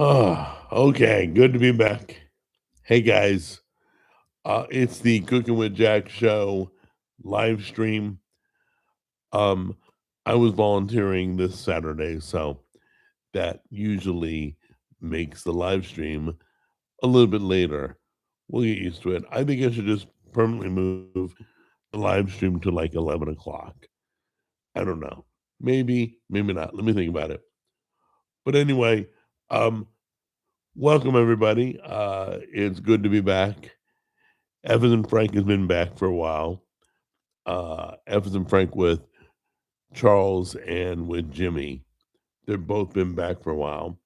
Okay, good to be back. Hey guys, it's the Cooking with Jack show live stream. Um, I was volunteering this Saturday, so that usually makes the live stream a little bit later. We'll get used to it. I think I should just permanently move the live stream to like 11 o'clock. I don't know. Maybe, maybe not. Let me think about it. But anyway, um, welcome everybody. It's good to be back. Evans and Frank has been back for a while. Evans and Frank with Charles and with Jimmy. They've both been back for a while.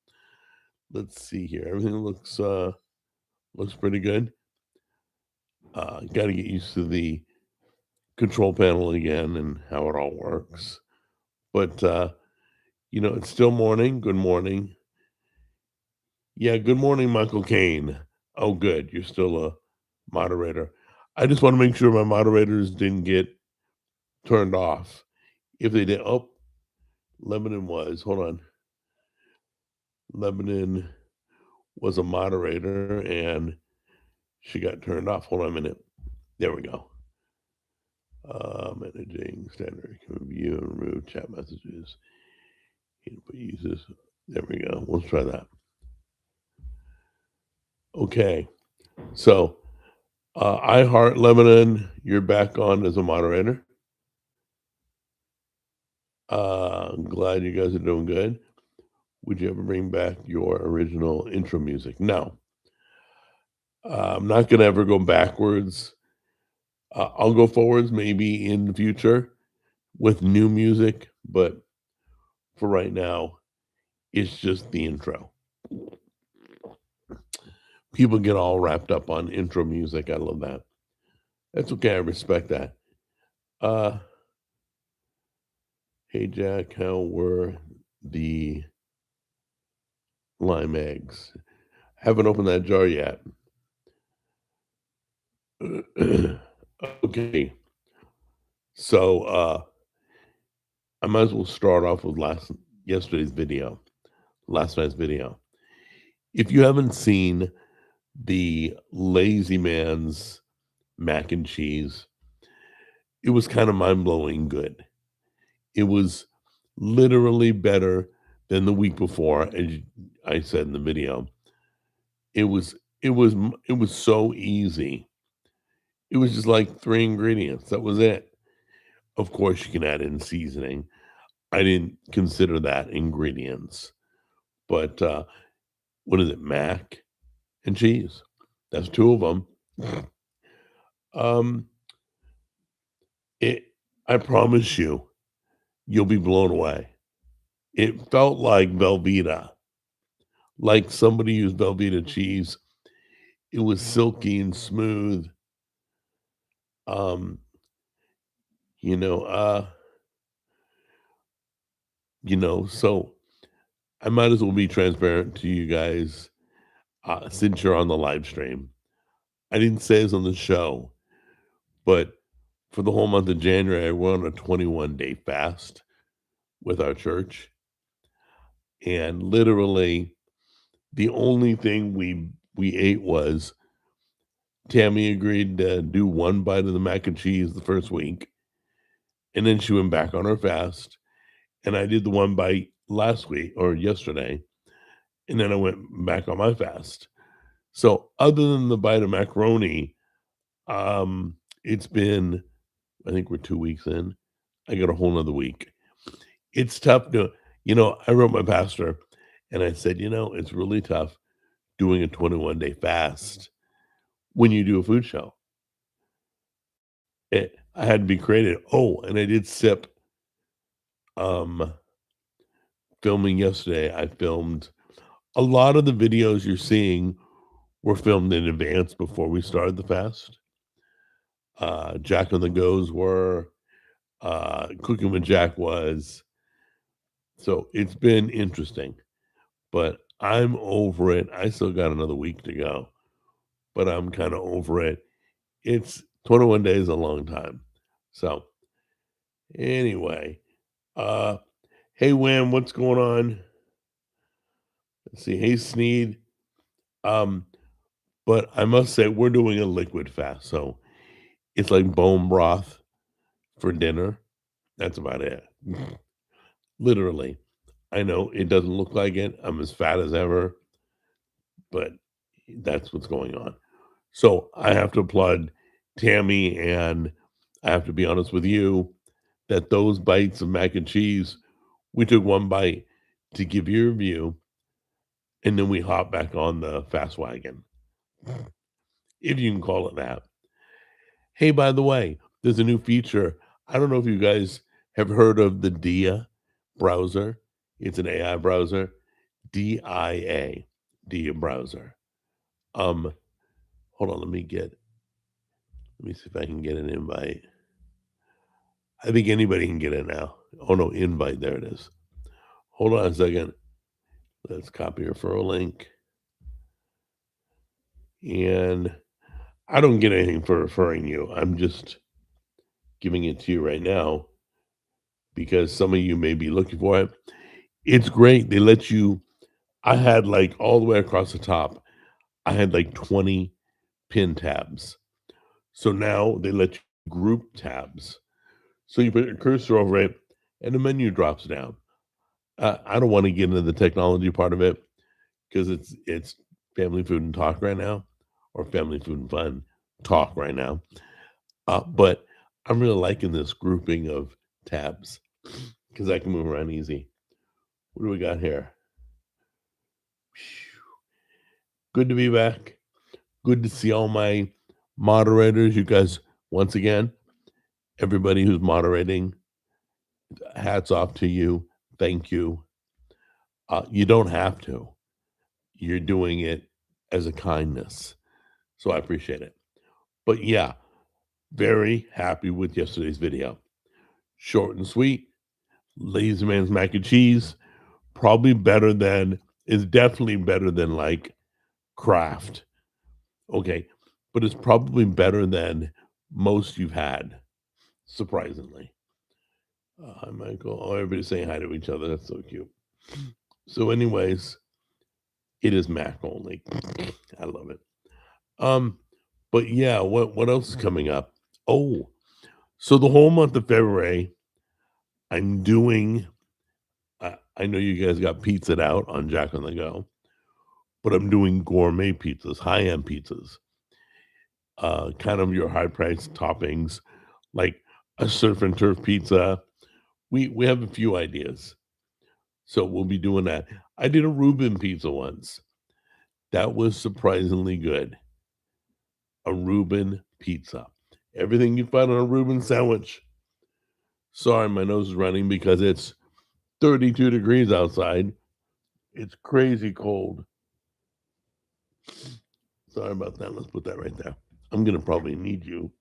Let's see here. Everything looks pretty good. Got to get used to the control panel again and how it all works. But it's still morning. Good morning. Yeah, good morning, Michael Caine. Oh, good. You're still a moderator. I just want to make sure my moderators didn't get turned off. If they did, oh, Lebanon was. Hold on. Lebanon was a moderator and she got turned off. Hold on a minute. There we go. Managing standard. View and remove chat messages. Input uses. There we go. Let's try that. Okay. So, I Heart Lebanon, you're back on as a moderator. I'm glad you guys are doing good. Would you ever bring back your original intro music? No. I'm not going to ever go backwards. I'll go forwards maybe in the future with new music, but for right now, it's just the intro. People get all wrapped up on intro music. I love that. That's okay. I respect that. Uh, hey, Jack, how were the lime eggs? Haven't opened that jar yet. Okay. So, I might as well start off with last night's video. If you haven't seen the Lazy Man's mac and cheese, it was kind of mind-blowing good. It was literally better than the week before, as I said in the video. It was so easy. It was just like 3 ingredients. That was it. Of course, you can add in seasoning. I didn't consider that ingredients. But what is it? Mac and cheese. That's 2 of them. Um, I promise you, you'll be blown away. It felt like Velveeta, like somebody used Velveeta cheese. It was silky and smooth. Um, you know, uh, so I might as well be transparent to you guys since you're on the live stream. I didn't say this on the show, but for the whole month of January, I went on a 21-day fast with our church. And literally, the only thing we ate was Tammy agreed to do 1 bite of the mac and cheese the first week, and then she went back on her fast, and I did the 1 bite last week or yesterday, and then I went back on my fast. So other than the bite of macaroni, it's been, I think we're 2 weeks in. I got a whole nother week. It's tough to, I wrote my pastor and I said, it's really tough doing a 21-day fast when you do a food show. I had to be creative. Oh, and I did sip filming yesterday. I filmed a lot of the videos you're seeing were filmed in advance before we started the fast. Jack on the Goes were, Cooking with Jack was. So it's been interesting, but I'm over it. I still got another week to go, but I'm kind of over it. It's 21 days a long time. So anyway, hey Wham, what's going on? See, hey Sneed. Um, but I must say we're doing a liquid fast, so it's like bone broth for dinner. That's about it. Literally. I know it doesn't look like it. I'm as fat as ever, but that's what's going on. So I have to applaud Tammy, and I have to be honest with you that those bites of mac and cheese, we took one bite to give you a review, and then we hop back on the fast wagon, if you can call it that. Hey, by the way, there's a new feature. I don't know if you guys have heard of the Dia browser. It's an AI browser, DIA, Dia browser. Um, hold on, let me see if I can get an invite. I think anybody can get it now. Oh no, invite, there it is. Hold on a second. Let's copy referral link. And I don't get anything for referring you. I'm just giving it to you right now because some of you may be looking for it. It's great. They let you, I had like all the way across the top, I had like 20 pin tabs. So now they let you group tabs. So you put your cursor over it and the menu drops down. I don't want to get into the technology part of it because it's family food and talk right now, or family food and fun talk right now. But I'm really liking this grouping of tabs because I can move around easy. What do we got here? Good to be back. Good to see all my moderators. You guys, once again, everybody who's moderating, hats off to you. Thank you. You don't have to. You're doing it as a kindness. So I appreciate it. But yeah, very happy with yesterday's video. Short and sweet. Lazy Man's mac and cheese. Probably better than, is definitely better than like Kraft. Okay. But it's probably better than most you've had, surprisingly. Hi, Michael. Oh, everybody's saying hi to each other. That's so cute. So, anyways, it is Mac only. I love it. But yeah, what else is coming up? Oh, so the whole month of February, I'm doing. I know you guys got pizzaed out on Jack on the Go, but I'm doing gourmet pizzas, high end pizzas. Kind of your high price toppings, like a surf and turf pizza. We have a few ideas, so we'll be doing that. I did a Reuben pizza once. That was surprisingly good. A Reuben pizza. Everything you find on a Reuben sandwich. Sorry, my nose is running because it's 32 degrees outside. It's crazy cold. Sorry about that. Let's put that right there. I'm going to probably need you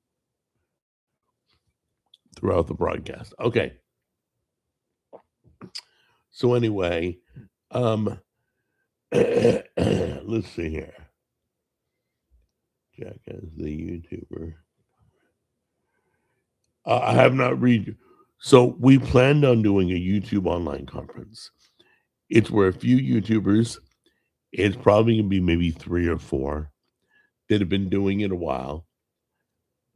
throughout the broadcast. Okay. So anyway, let's see here. Jack as the YouTuber. I have not read. So we planned on doing a YouTube online conference. It's where a few YouTubers, it's probably going to be maybe 3 or 4 that have been doing it a while.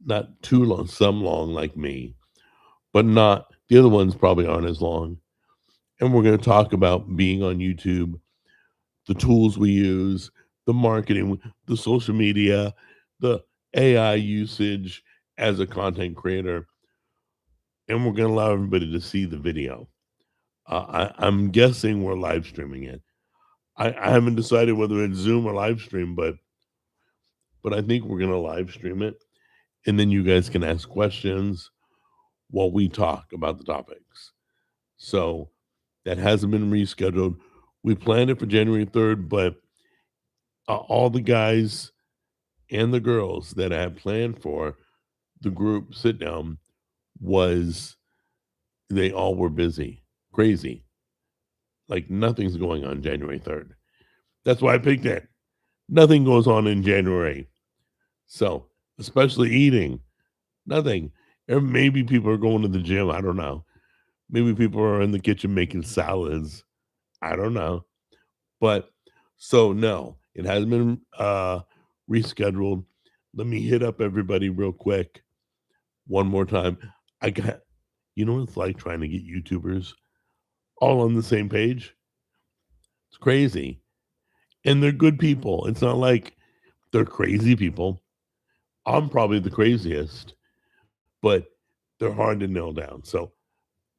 Not too long, some long like me, but not, the other ones probably aren't as long. And we're going to talk about being on YouTube, the tools we use, the marketing, the social media, the AI usage as a content creator. And we're going to allow everybody to see the video. I'm guessing we're live streaming it. I haven't decided whether it's Zoom or live stream, but I think we're going to live stream it. And then you guys can ask questions while we talk about the topics. So that hasn't been rescheduled. We planned it for January 3rd, but all the guys and the girls that I had planned for the group sit down was they all were busy, crazy. Like nothing's going on January 3rd. That's why I picked it. Nothing goes on in January. So, especially eating, nothing. Or maybe people are going to the gym. I don't know. Maybe people are in the kitchen making salads. I don't know. But So no, it hasn't been rescheduled. Let me hit up everybody real quick one more time. I got, you know what it's like trying to get YouTubers all on the same page? It's crazy. And they're good people. It's not like they're crazy people. I'm probably the craziest, but they're hard to nail down. So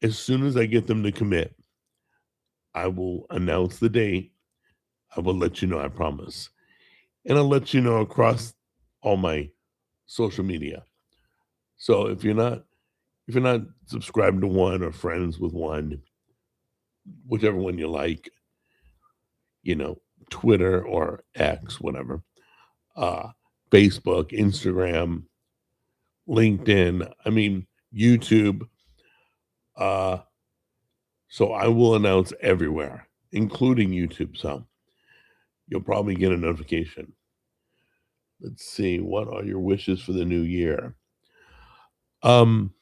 as soon as I get them to commit, I will announce the date. I will let you know, I promise. And I'll let you know across all my social media. So if you're not subscribed to one or friends with one, whichever one you like, you know, Twitter or X, whatever, uh, Facebook, Instagram, LinkedIn, I mean, YouTube. Uh, so I will announce everywhere, including YouTube. So you'll probably get a notification. Let's see, what are your wishes for the new year? Um,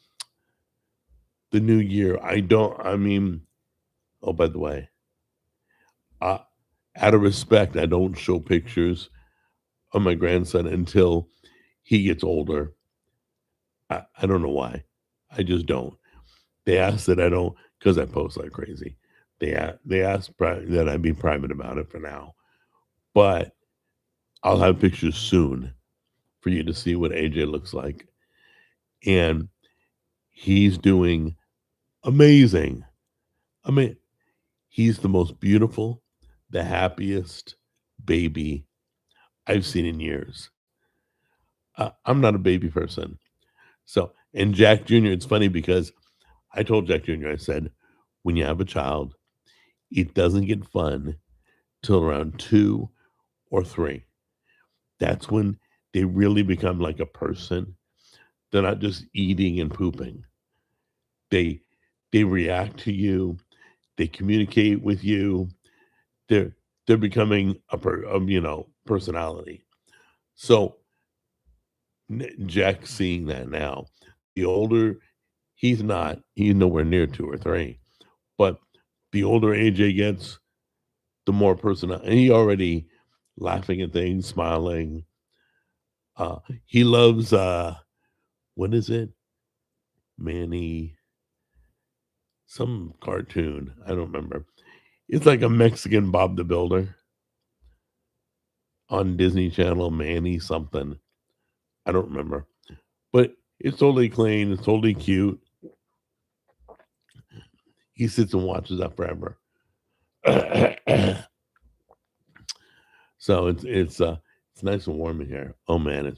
the new year, I mean, oh, by the way, uh, out of respect, I don't show pictures of my grandson until he gets older. I don't know why. I just don't. They ask that I don't because I post like crazy. They ask that I be private about it for now, but I'll have pictures soon for you to see what AJ looks like, and he's doing amazing. I mean, he's the most beautiful, the happiest baby I've seen in years. I'm not a baby person, so and Jack Jr. It's funny because I told Jack Jr. I said, when you have a child, it doesn't get fun till around 2 or 3. That's when they really become like a person. They're not just eating and pooping. They they react to you. They communicate with you. They're they're becoming personality. So Jack's seeing that now. The older he's not, he's nowhere near 2 or 3. But the older AJ gets, the more personal. And he already laughing at things, smiling. Uh, he loves what is it? Manny, some cartoon. I don't remember. It's like a Mexican Bob the Builder on Disney Channel. Manny something. I don't remember, but it's totally clean. It's totally cute. He sits and watches that forever. So it's nice and warm in here. Oh man,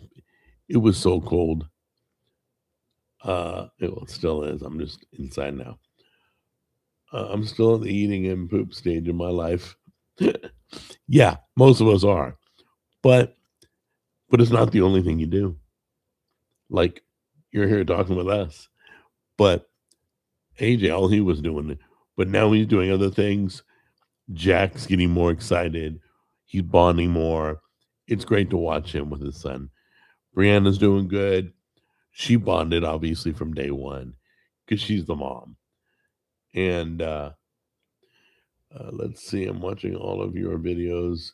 it was so cold. It still is. I'm just inside now. I'm still in the eating and poop stage of my life. Yeah, most of us are, but it's not the only thing you do. Like you're here talking with us, but AJ, all he was doing, but now he's doing other things. Jack's getting more excited. He's bonding more. It's great to watch him with his son. Brianna's doing good. She bonded obviously from day one because she's the mom. And let's see, I'm watching all of your videos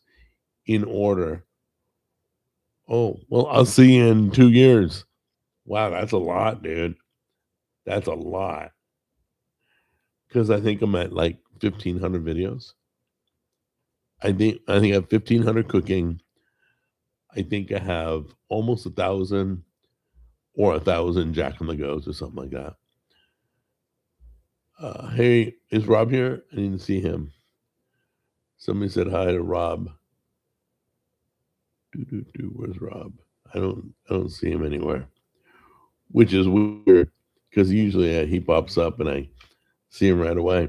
in order. Oh, well, I'll see you in 2 years. Wow, that's a lot, dude. That's a lot. Because I think I'm at like 1,500 videos. I think I have 1,500 cooking. I think I have almost 1,000 or 1,000 Jack on the Goes or something like that. Hey, is Rob here? I didn't see him. Somebody said hi to Rob. Where's Rob? I don't see him anywhere, which is weird because usually he pops up and I see him right away.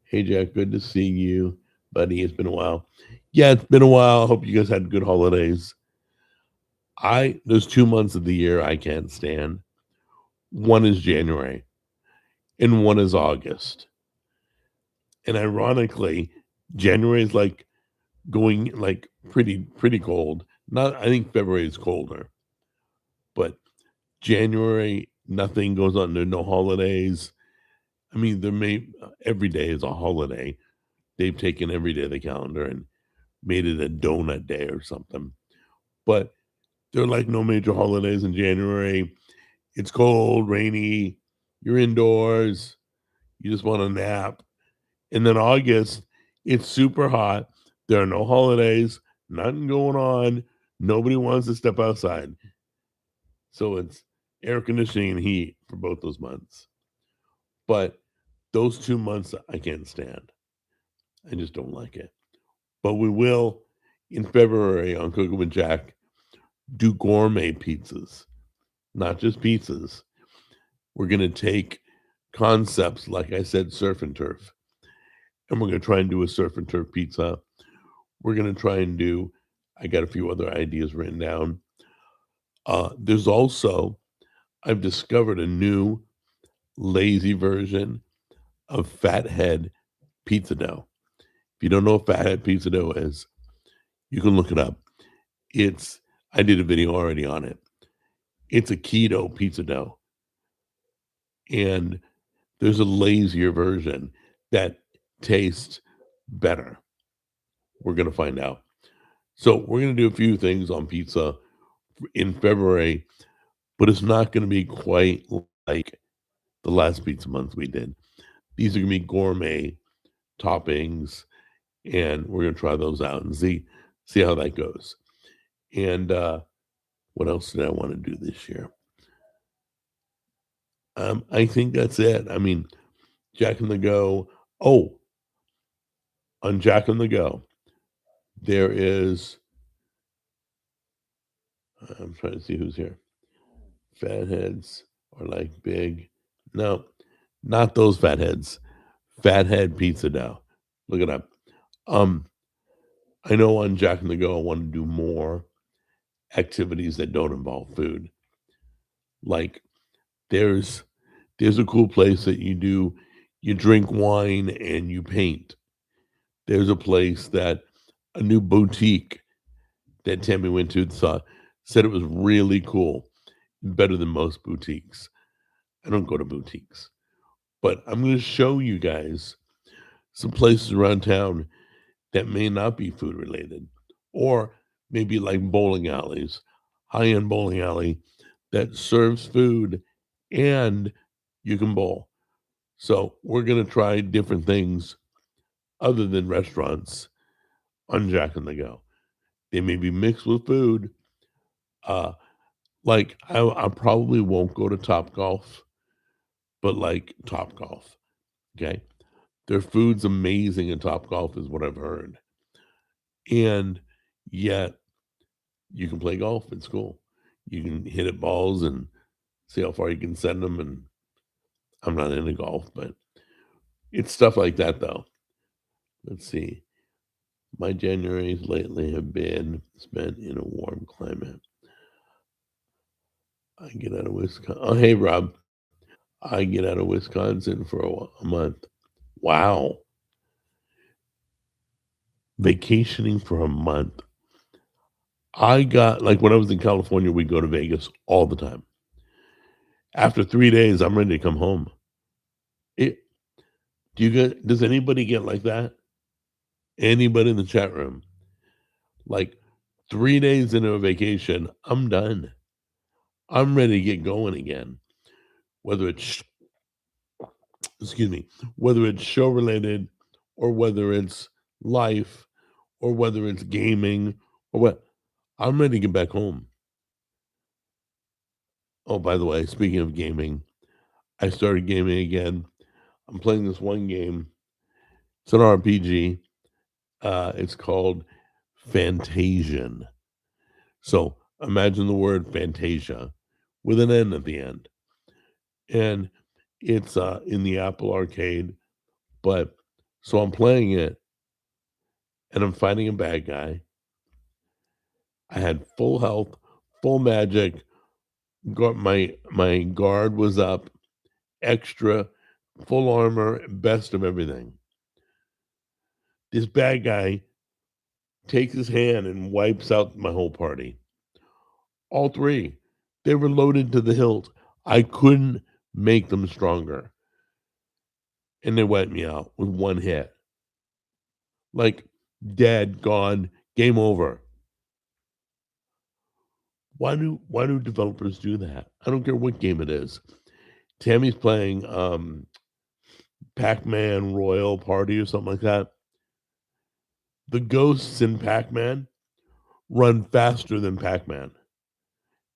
Hey Jack, good to see you, buddy. It's been a while. Yeah, it's been a while. Hope you guys had good holidays. There's 2 months of the year I can't stand. One is January and one is August. And ironically, January is like going like pretty cold. Not I think February is colder, but January nothing goes on. There are no holidays. I mean, every day is a holiday. They've taken every day of the calendar and made it a donut day or something. But there are like no major holidays in January. It's cold, rainy, you're indoors, you just want a nap. And then August, it's super hot. There are no holidays, nothing going on. Nobody wants to step outside. So it's air conditioning and heat for both those months. But those 2 months I can't stand. I just don't like it. But we will in February on Cooking with Jack do gourmet pizzas, not just pizzas. We're going to take concepts, like I said, surf and turf, and we're going to try and do a surf and turf pizza. We're going to try and do, I got a few other ideas written down. There's also, I've discovered a new lazy version of fathead pizza dough. If you don't know what fathead pizza dough is, you can look it up. It's, I did a video already on it. It's a keto pizza dough. And there's a lazier version that tastes better. We're going to find out. So we're going to do a few things on pizza in February, but it's not going to be quite like the last pizza month we did. These are going to be gourmet toppings, and we're going to try those out and see how that goes. And what else did I want to do this year? I think that's it. I mean, Jack and the Go. Oh, on Jack and the Go, there is. I'm trying to see who's here. Fatheads are like big. No, not those fatheads. Fathead pizza dough. Look it up. Um, I know on Jack and the Go, I want to do more activities that don't involve food. Like there's there's a cool place that you drink wine and you paint. There's a place that a new boutique that Tammy went to said it was really cool, better than most boutiques. I don't go to boutiques, but I'm going to show you guys some places around town that may not be food related, or maybe like bowling alleys, high end bowling alley that serves food and you can bowl. So we're going to try different things other than restaurants on Jack and the Go. They may be mixed with food. Uh, like I probably won't go to Top Golf, but like Top Golf. Okay. Their food's amazing in Top Golf, is what I've heard. And yet you can play golf in school. You can hit at balls and see how far you can send them. And I'm not into golf, but it's stuff like that, though. Let's see. My Januaries lately have been spent in a warm climate. I get out of Wisconsin. Oh, hey, Rob. I get out of Wisconsin for a month. Wow. Vacationing for a month. I got, like, when I was in California, we'd go to Vegas all the time. After 3 days, I'm ready to come home. It, does anybody get like that? Anybody in the chat room? Like 3 days into a vacation, I'm done. I'm ready to get going again. Whether it's, excuse me, whether it's show related or whether it's life or whether it's gaming or what, I'm ready to get back home. Oh, by the way, speaking of gaming, I started gaming again. I'm playing this one game. It's an RPG. It's called Fantasian. So imagine the word Fantasia with an N at the end. And it's in the Apple Arcade. But so I'm playing it and I'm fighting a bad guy. I had full health, full magic. My guard was up, extra, full armor, best of everything. This bad guy takes his hand and wipes out my whole party. All three. They were loaded to the hilt. I couldn't make them stronger. And they wiped me out with one hit. Like dead, gone, Game over. Why do developers do that? I don't care what game it is. Tammy's playing Pac-Man Royal Party or something like that. The ghosts in Pac-Man run faster than Pac-Man.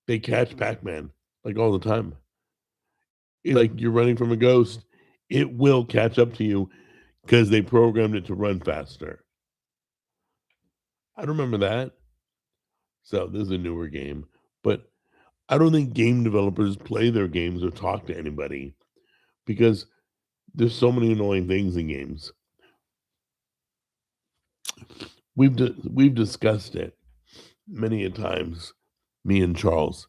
They catch Pac-Man like all the time. It's like you're running from a ghost. It will catch up to you because they programmed it to run faster. I don't remember that. So this is a newer game, but I don't think game developers play their games or talk to anybody because there's so many annoying things in games. We've discussed it many a times, me and Charles,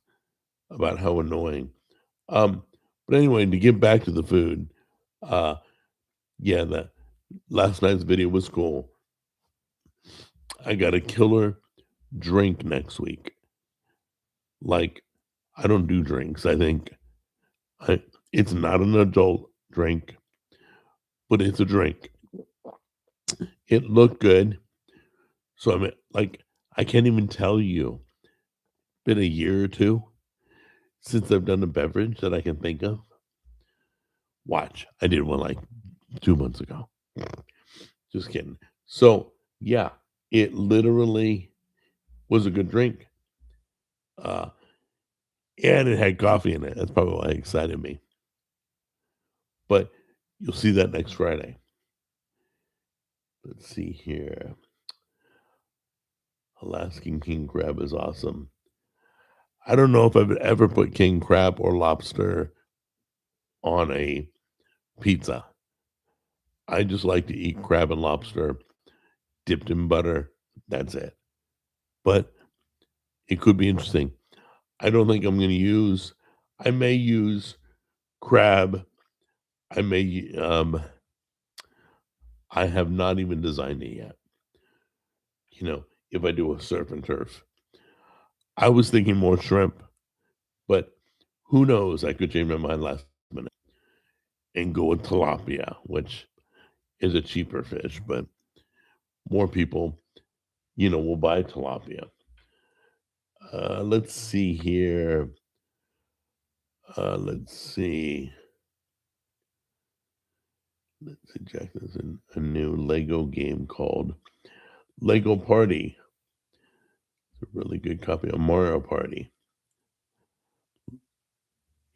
about how annoying. Um, but anyway, to get back to the food, uh, yeah, the last night's video was cool. I got a killer drink next week. Like, I don't do drinks. I think it's not an adult drink, but it's a drink. It looked good. So I mean, like, I can't even tell you. Been a year or two since I've done a beverage that I can think of. Watch, I did one like 2 months ago. Just kidding. So yeah, it literally was a good drink. Uh, and it had coffee in it. That's probably why it excited me. But you'll see that next Friday. Let's see here. Alaskan king crab is awesome. I don't know if I've ever put king crab or lobster on a pizza. I just like to eat crab and lobster dipped in butter. That's it. But it could be interesting. I don't think I'm going to use. I may use crab. I may. I have not even designed it yet. You know, if I do a surf and turf, I was thinking more shrimp, but who knows? I could change my mind last minute and go with tilapia, which is a cheaper fish, but more people, will buy tilapia. Let's see here. Let's see. Let's see, Jack. There's a new Lego game called Lego Party. It's a really good copy of Mario Party.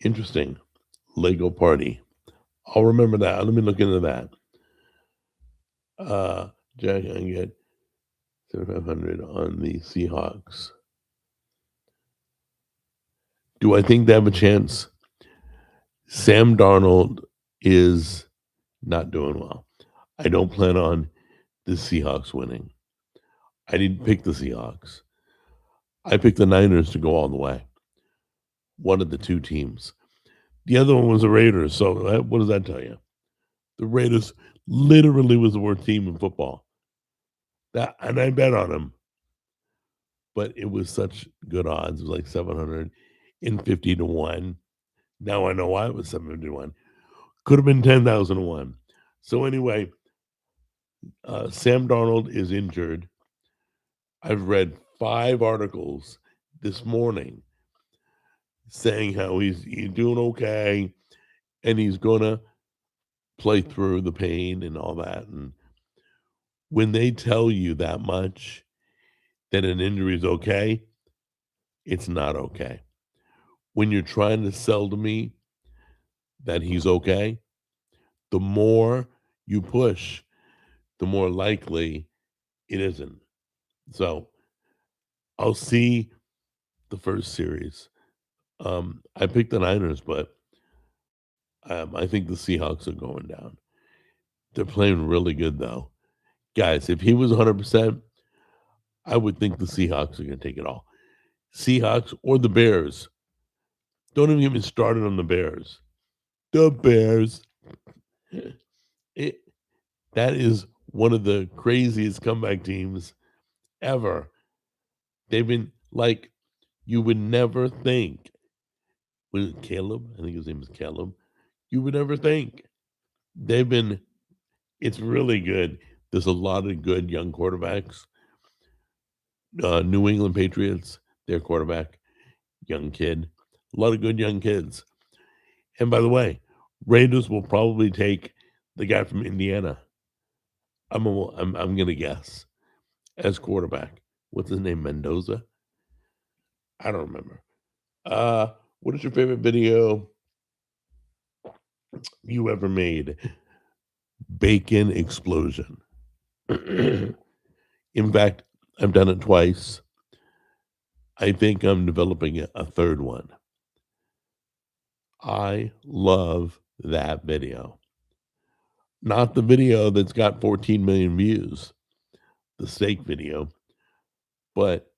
Interesting. Lego Party. I'll remember that. Let me look into that. Jack, I can get 7,500 on the Seahawks. Do I think they have a chance? Sam Darnold is not doing well. I don't plan on the Seahawks winning. I didn't pick the Seahawks. I picked the Niners to go all the way. One of the two teams. The other one was the Raiders. So what does that tell you? The Raiders literally was the worst team in football. And I bet on them. But it was such good odds. It was like 750 to 1. Now I know why it was 750 to 1. Could have been 10,000 to 1. So anyway, Sam Darnold is injured. I've read 5 articles this morning saying how he's doing okay and he's going to play through the pain and all that. And when they tell you that much, that an injury is okay, it's not okay. When you're trying to sell to me that he's okay, the more you push, the more likely it isn't. So I'll see the first series. I picked the Niners, but I think the Seahawks are going down. They're playing really good, though. Guys, if he was 100%, I would think the Seahawks are going to take it all. Seahawks or the Bears. Don't even get me started on the Bears. The Bears. That is one of the craziest comeback teams ever. They've been like, you would never think. Was it Caleb? I think his name is Caleb. You would never think. They've been, it's really good. There's a lot of good young quarterbacks. New England Patriots, their quarterback, young kid. A lot of good young kids. And by the way, Raiders will probably take the guy from Indiana. I'm gonna guess as quarterback. What's his name? Mendoza? I don't remember. Uh, what is your favorite video you ever made? Bacon explosion. In fact, I've done it twice. I think I'm developing a third one. I love that video. Not the video that's got 14 million views, the steak video, but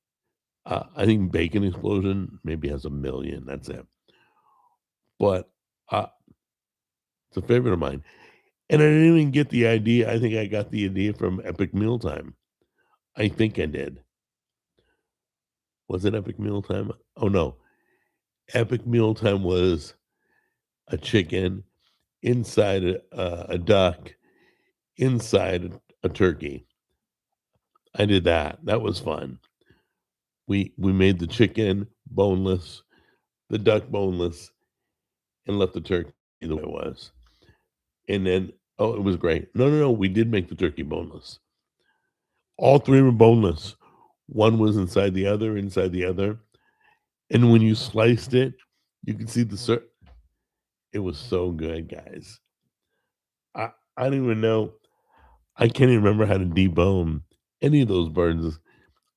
I think Bacon Explosion maybe has 1 million. That's it. But uh, it's a favorite of mine. And I didn't even get the idea. I think I got the idea from Epic Mealtime. I think I did. Was it Epic Mealtime? Oh, no. Epic Mealtime was a chicken inside a duck, inside a turkey. I did that. That was fun. We made the chicken boneless, the duck boneless, and left the turkey the way it was. And then, oh, it was great. No, we did make the turkey boneless. All three were boneless. One was inside the other, inside the other. And when you sliced it, you could see the it was so good, guys. I don't even know. I can't even remember how to debone any of those birds.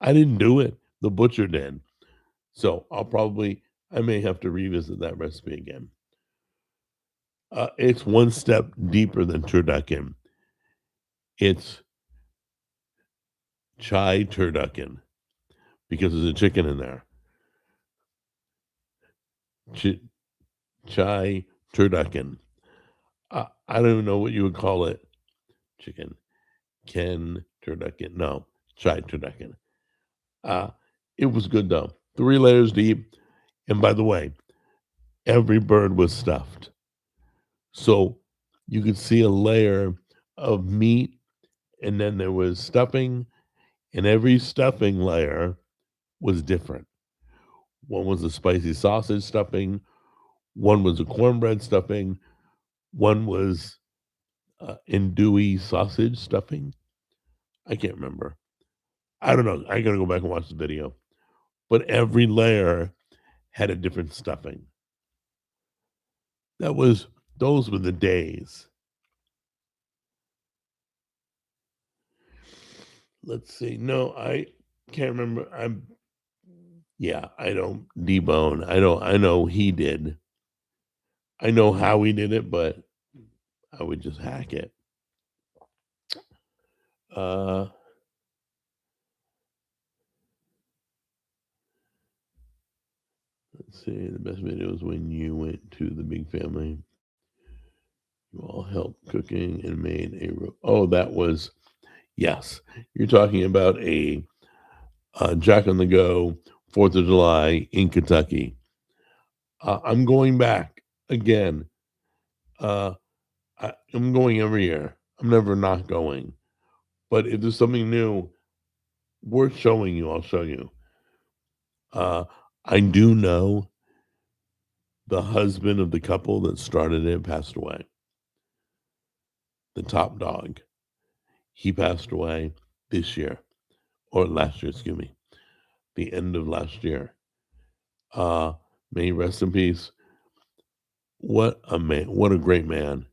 I didn't do it. The butcher did. So I may have to revisit that recipe again. It's one step deeper than turducken. It's chai turducken because there's a chicken in there. Chai turducken. I don't even know what you would call it. Chicken. Ken turducken. No, chai turducken. It was good though. 3 layers deep. And by the way, every bird was stuffed. So you could see a layer of meat, and then there was stuffing, and every stuffing layer was different. One was a spicy sausage stuffing, one was a cornbread stuffing, one was andouille sausage stuffing. I can't remember. I don't know. I gotta go back and watch the video. But every layer had a different stuffing. Those were the days. Let's see. No, I can't remember. I don't debone. I know he did. I know how he did it, but I would just hack it. Uh let's see. The best video was when you went to the big family. You all helped cooking and made oh, that was yes. You're talking about a Jack on the Go 4th of July in Kentucky. I'm going back again. I'm going every year. I'm never not going. But if there's something new worth showing you, I'll show you. I do know the husband of the couple that started it passed away. The top dog. He passed away this year, or last year, excuse me, the end of last year. May he rest in peace. What a man! What a great man!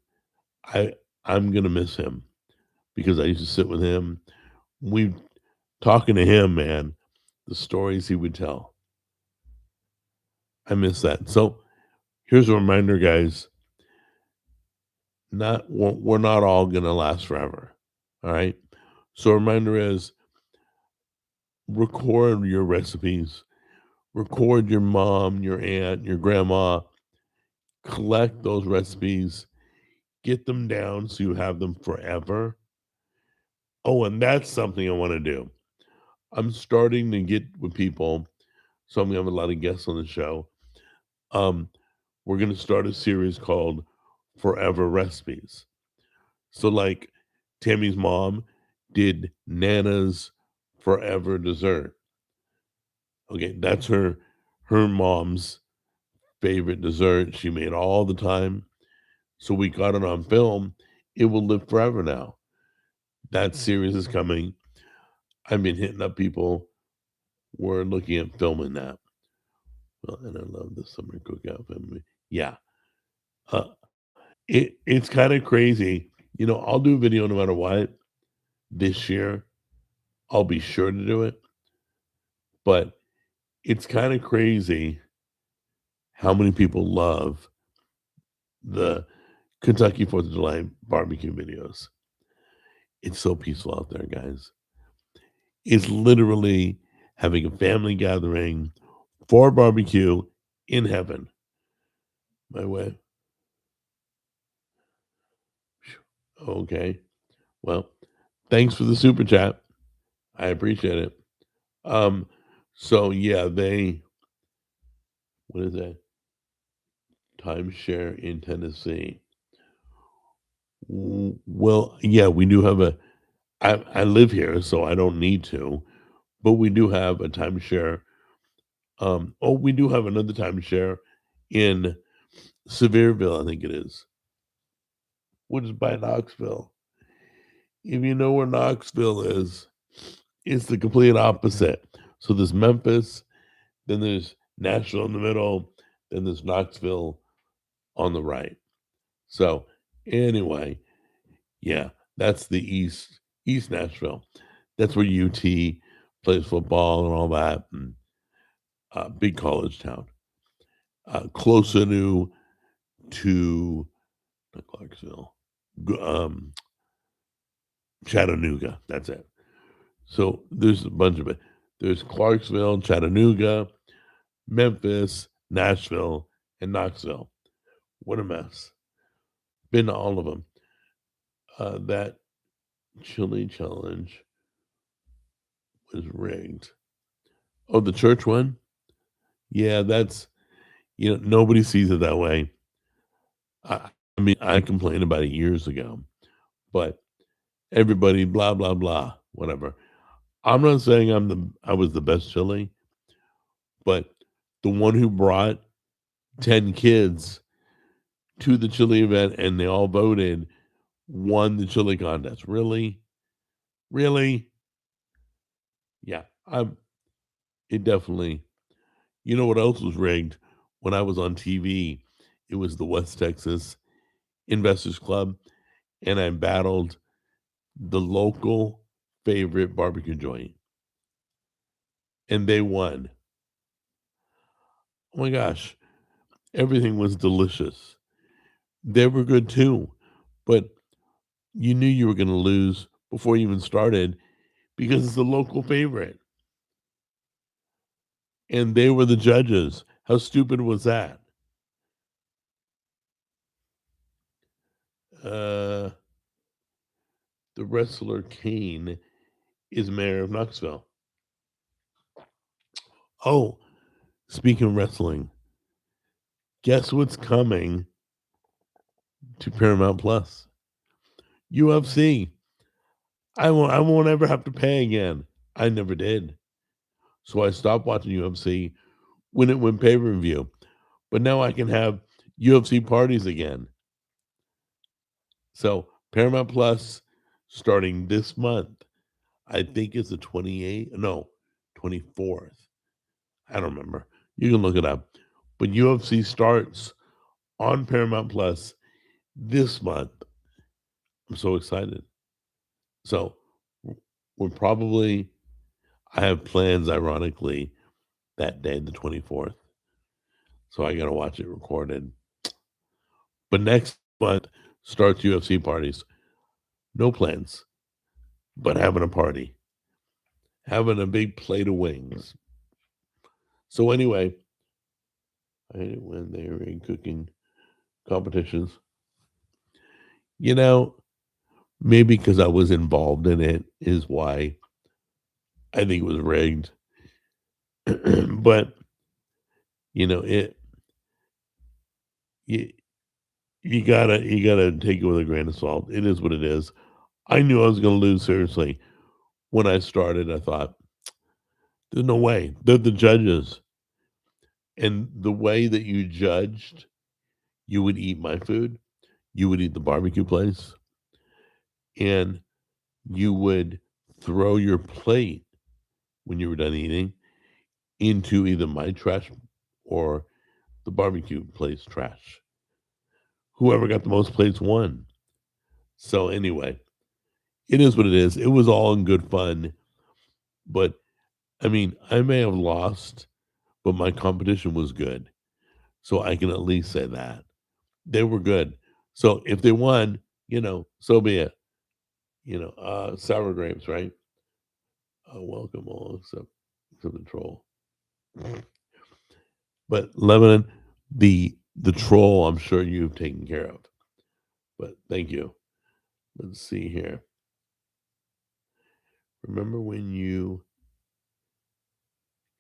I'm gonna miss him because I used to sit with him. We talking to him, man. The stories he would tell. I miss that. So here's a reminder, guys. We're not all gonna last forever. All right. So a reminder is record your recipes, record your mom, your aunt, your grandma, collect those recipes, get them down so you have them forever. Oh, and that's something I want to do. I'm starting to get with people, so I'm gonna have a lot of guests on the show. Um, we're gonna start a series called Forever Recipes. So, like Tammy's mom did Nana's Forever dessert. Okay, that's her mom's favorite dessert. She made all the time. So we got it on film. It will live forever now. That series is coming. I've been hitting up people. We're looking at filming that. Well, and I love the summer cookout family. Yeah. Uh, it's kind of crazy. I'll do a video no matter what. This year, I'll be sure to do it. But it's kind of crazy how many people love the Kentucky 4th of July barbecue videos. It's so peaceful out there, guys. It's literally having a family gathering for barbecue in heaven. My way. Okay. Well, thanks for the super chat. I appreciate it. Um, so yeah, what is that? Timeshare in Tennessee. Well, yeah, we do have I live here, so I don't need to, but we do have a timeshare. We do have another timeshare in Sevierville, I think it is, which is by Knoxville. If you know where Knoxville is, it's the complete opposite. So there's Memphis, then there's Nashville in the middle, then there's Knoxville on the right. So anyway, yeah, that's the East Nashville. That's where UT plays football and all that, and big college town. Closer to not Clarksville, Chattanooga. That's it. So there's a bunch of it. There's Clarksville, Chattanooga, Memphis, Nashville, and Knoxville. What a mess. Been to all of them. That chili challenge was rigged. Oh, the church one? Yeah, nobody sees it that way. I mean, I complained about it years ago, but everybody, blah, blah, blah, whatever. I'm not saying I was the best chili, but the one who brought 10 kids to the chili event and they all voted won the chili contest. Really? Really? Yeah. It definitely. You know what else was rigged? When I was on TV, it was the West Texas Investors Club, and I battled the local favorite barbecue joint, and they won. Oh my gosh, everything was delicious. They were good too, but you knew you were going to lose before you even started because it's the local favorite, and they were the judges. How stupid was that? Uh, the wrestler Kane is mayor of Knoxville. Oh, speaking of wrestling, guess what's coming to Paramount Plus? UFC. I won't ever have to pay again. I never did. So I stopped watching UFC when it went pay-per-view. But now I can have UFC parties again. So Paramount Plus starting this month. I think it's the 28th. No, 24th. I don't remember. You can look it up. But UFC starts on Paramount Plus this month. I'm so excited. So we're probably I have plans ironically that day, the 24th. So I gotta watch it recorded. But next month starts UFC parties. No plans, but having a party. Having a big plate of wings. So anyway, I hate it when they're in cooking competitions. You know, maybe because I was involved in it is why I think it was rigged. But it you, you gotta take it with a grain of salt. It is what it is. I knew I was gonna lose seriously. When I started, I thought, There's no way. They're the judges. And the way that you judged, you would eat my food, you would eat the barbecue place, and you would throw your plate when you were done eating into either my trash or the barbecue place trash. Whoever got the most plates won. So anyway, it is what it is. It was all in good fun, but I mean, I may have lost, but my competition was good. So I can at least say that. They were good. So if they won, so be it. Sour grapes, right? Welcome all except the troll. But Lebanon, the troll, I'm sure you've taken care of. But thank you. Let's see here. Remember when you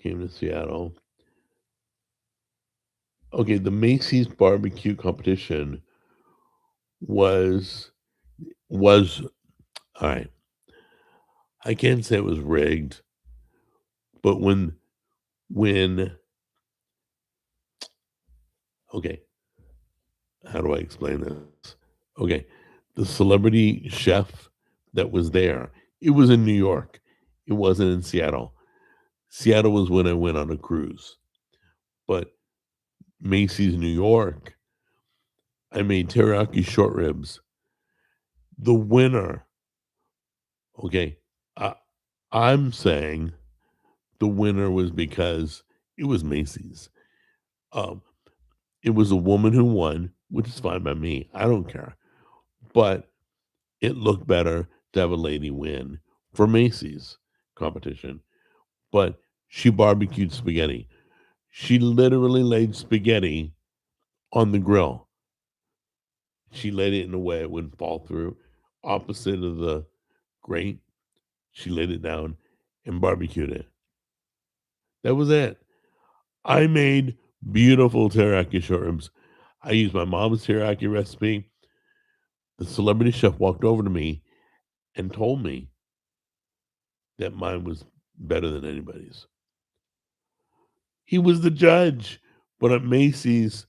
came to Seattle? Okay, the Macy's barbecue competition was all right. I can't say it was rigged, but when okay, how do I explain this? Okay, the celebrity chef that was there, it was in New York. It wasn't in Seattle. Seattle was when I went on a cruise. But Macy's New York, I made teriyaki short ribs. The winner, okay, I, I'm saying the winner was because it was Macy's. Um, it was a woman who won, which is fine by me. I don't care. But it looked better to have a lady win for Macy's competition. But she barbecued spaghetti. She literally laid spaghetti on the grill. She laid it in a way it wouldn't fall through. Opposite of the grate, she laid it down and barbecued it. That was it. I made beautiful teriyaki short ribs. I used my mom's teriyaki recipe. The celebrity chef walked over to me and told me that mine was better than anybody's. He was the judge, but at Macy's,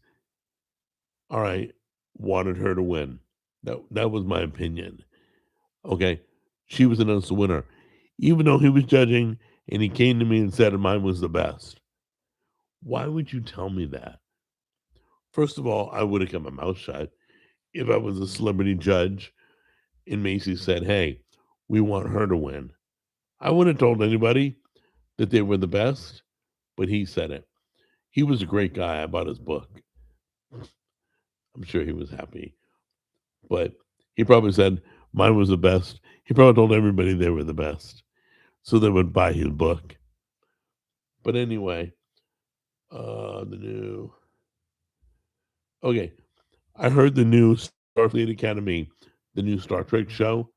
all right, wanted her to win. That was my opinion. Okay, she was announced the winner, even though he was judging and he came to me and said mine was the best. Why would you tell me that? First of all, I would have kept my mouth shut if I was a celebrity judge and Macy's said, "Hey, we want her to win." I wouldn't have told anybody that they were the best, but he said it. He was a great guy. I bought his book. I'm sure he was happy. But he probably said mine was the best. He probably told everybody they were the best. So they would buy his book. But anyway, the new okay. I heard the new Starfleet Academy, the new Star Trek show.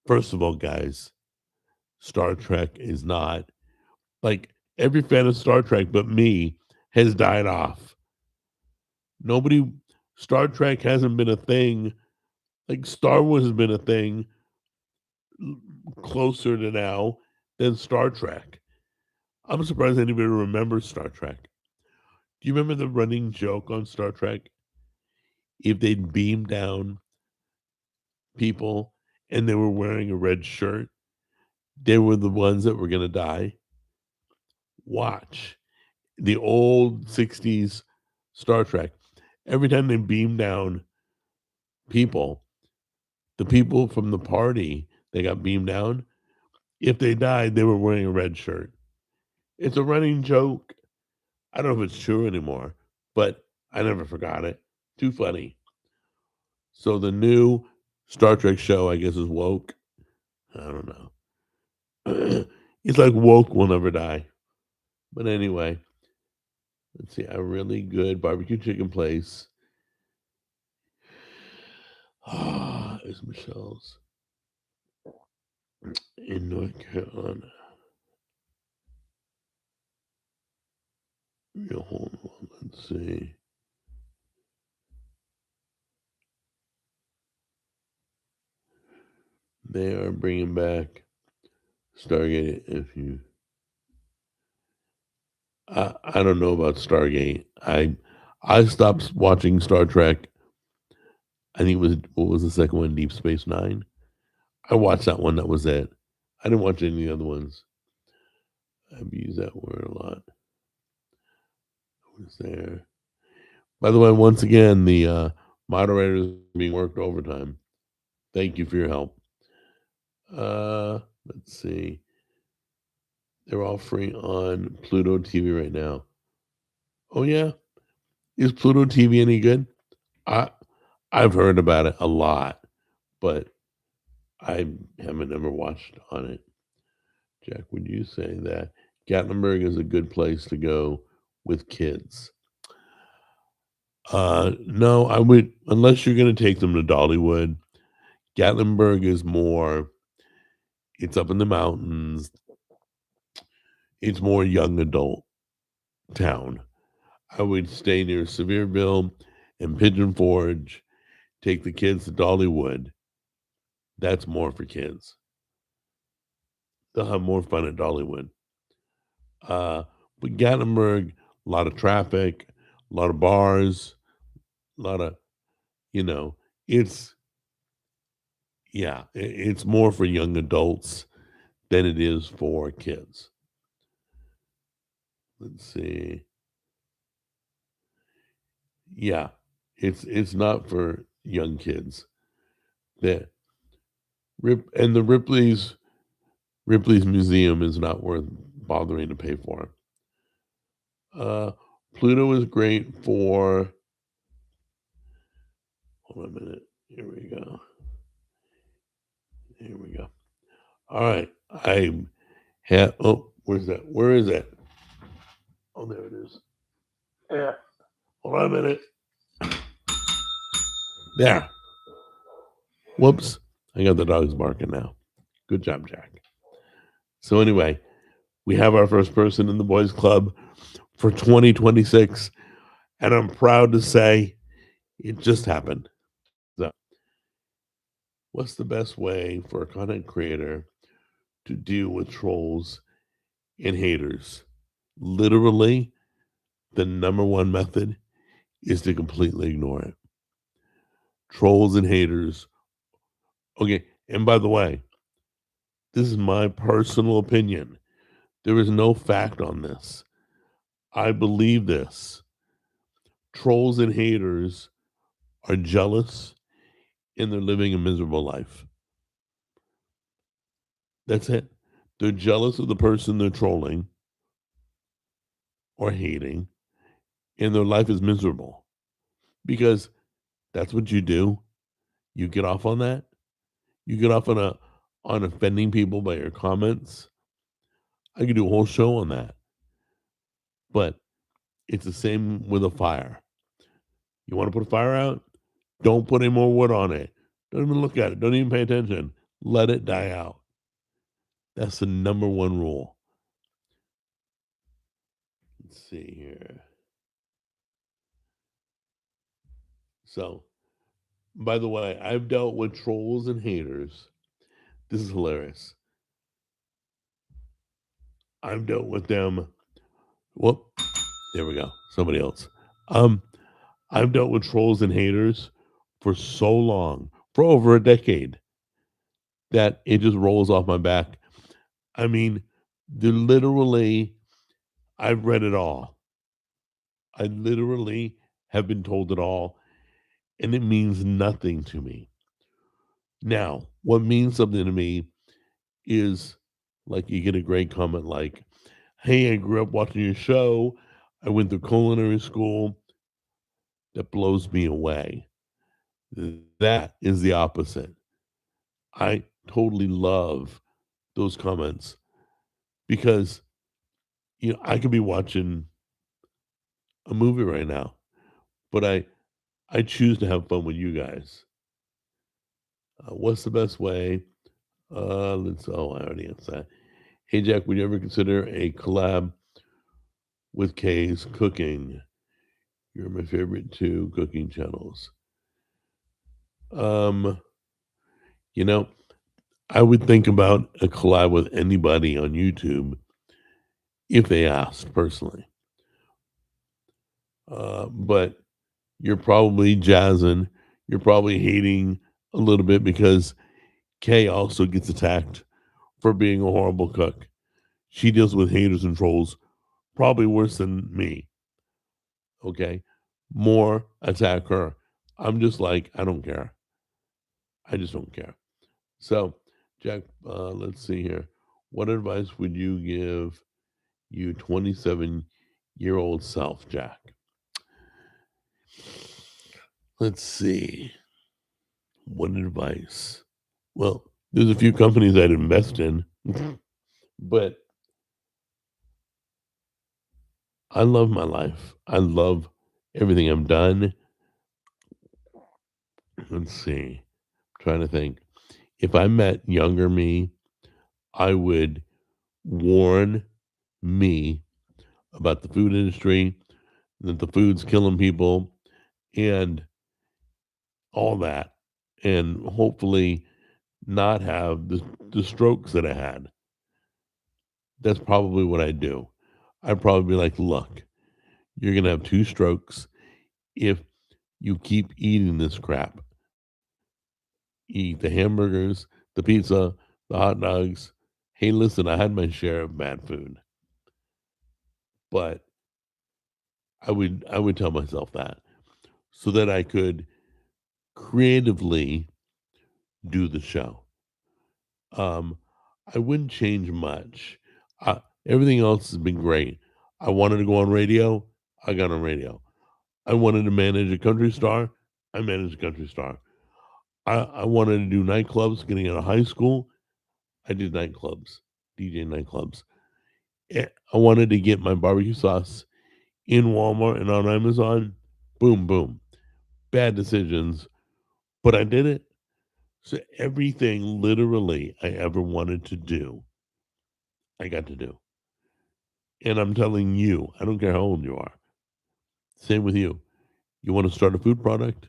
First of all, guys, Star Trek is not like every fan of Star Trek but me has died off. Nobody Star Trek hasn't been a thing. Like Star Wars has been a thing closer to now than Star Trek. I'm surprised anybody remembers Star Trek. Do you remember the running joke on Star Trek? If they'd beam down people and they were wearing a red shirt, they were the ones that were going to die. Watch the old 60s Star Trek. Every time they beam down people, the people from the party they got beamed down, if they died, they were wearing a red shirt. It's a running joke. I don't know if it's true anymore, but I never forgot it. Too funny. So the new Star Trek show, I guess, is woke. I don't know. It's like woke will never die. But anyway, let's see. A really good barbecue chicken place. Ah, is Michelle's in North Carolina. Yeah, hold on. Let's see. They are bringing back Stargate. If you I don't know about Stargate. I stopped watching Star Trek. I think it was what was the second one? Deep Space Nine. I watched that one. That was it. I didn't watch any of the other ones. I've used that word a lot. Was there? By the way, once again, the moderators are being worked overtime. Thank you for your help. Let's see. They're all free on Pluto TV right now. Oh yeah, is Pluto TV any good? I I've heard about it a lot, but I haven't ever watched on it. Jack, would you say that Gatlinburg is a good place to go with kids? No, I would unless you're going to take them to Dollywood. Gatlinburg is more. It's up in the mountains. It's more young adult town. I would stay near Sevierville and Pigeon Forge. Take the kids to Dollywood. That's more for kids. They'll have more fun at Dollywood. Uh, but Gatlinburg, a lot of traffic, a lot of bars, a lot of, you know, it's, yeah, it's more for young adults than it is for kids. Let's see. Yeah, it's not for young kids. That and the Ripley's museum is not worth bothering to pay for. Uh, Pluto is great for. Hold on a minute. Here we go. Here we go. All right. I have. Oh, where's that? Where is it? Oh, there it is. Yeah. Hold on a minute. There. Whoops. I got the dogs barking now. Good job, Jack. So anyway, we have our first person in the boys club for 2026, and I'm proud to say it just happened. So, what's the best way for a content creator to deal with trolls and haters? Literally, the number one method is to completely ignore it. Trolls and haters. Okay, and by the way, this is my personal opinion. There is no fact on this. I believe this. Trolls and haters are jealous and they're living a miserable life. That's it. They're jealous of the person they're trolling or hating, and their life is miserable because that's what you do. You get off on that. You get off on offending people by your comments. I could do a whole show on that. But it's the same with a fire. You want to put a fire out? Don't put any more wood on it. Don't even look at it. Don't even pay attention. Let it die out. That's the number one rule. Let's see here. So, by the way, I've dealt with trolls and haters. This is hilarious. I've dealt with them. Whoop. There we go. Somebody else. Um, I've dealt with trolls and haters for so long, for over a decade, that it just rolls off my back. I mean, they're literally, I've read it all. I literally have been told it all, and it means nothing to me. Now, what means something to me is like you get a great comment like, hey, I grew up watching your show. I went to culinary school. That blows me away. That is the opposite. I totally love those comments because I could be watching a movie right now, but I choose to have fun with you guys. What's the best way? Let's. Oh, I already answered that. Hey Jack, would you ever consider a collab with Kay's Cooking? You're my favorite two cooking channels. Um, you know, I would think about a collab with anybody on YouTube if they asked personally. But you're probably jazzing. You're probably hating a little bit because Kay also gets attacked for being a horrible cook. She deals with haters and trolls probably worse than me. Okay. More attack her. I'm just like, I don't care. I just don't care. So, Jack, let's see here. What advice would you give you 27-year-old self, Jack? Let's see. What advice? Well, there's a few companies I'd invest in, but I love my life. I love everything I've done. Let's see. I'm trying to think. If I met younger me, I would warn me about the food industry, that the food's killing people, and all that, and hopefully not have the strokes that I had. That's probably what I'd do. I'd probably be like, look, you're going to have 2 strokes if you keep eating this crap. Eat the hamburgers, the pizza, the hot dogs. Hey, listen, I had my share of bad food, but I would tell myself that so that I could creatively do the show. Um, I wouldn't change much. Everything else has been great. I wanted to go on radio. I got on radio. I wanted to manage a country star. I managed a country star. I wanted to do nightclubs getting out of high school. I did nightclubs, DJ nightclubs. I wanted to get my barbecue sauce in Walmart and on Amazon. Boom, boom. Bad decisions, but I did it. So everything literally I ever wanted to do, I got to do. And I'm telling you, I don't care how old you are. Same with you. You want to start a food product?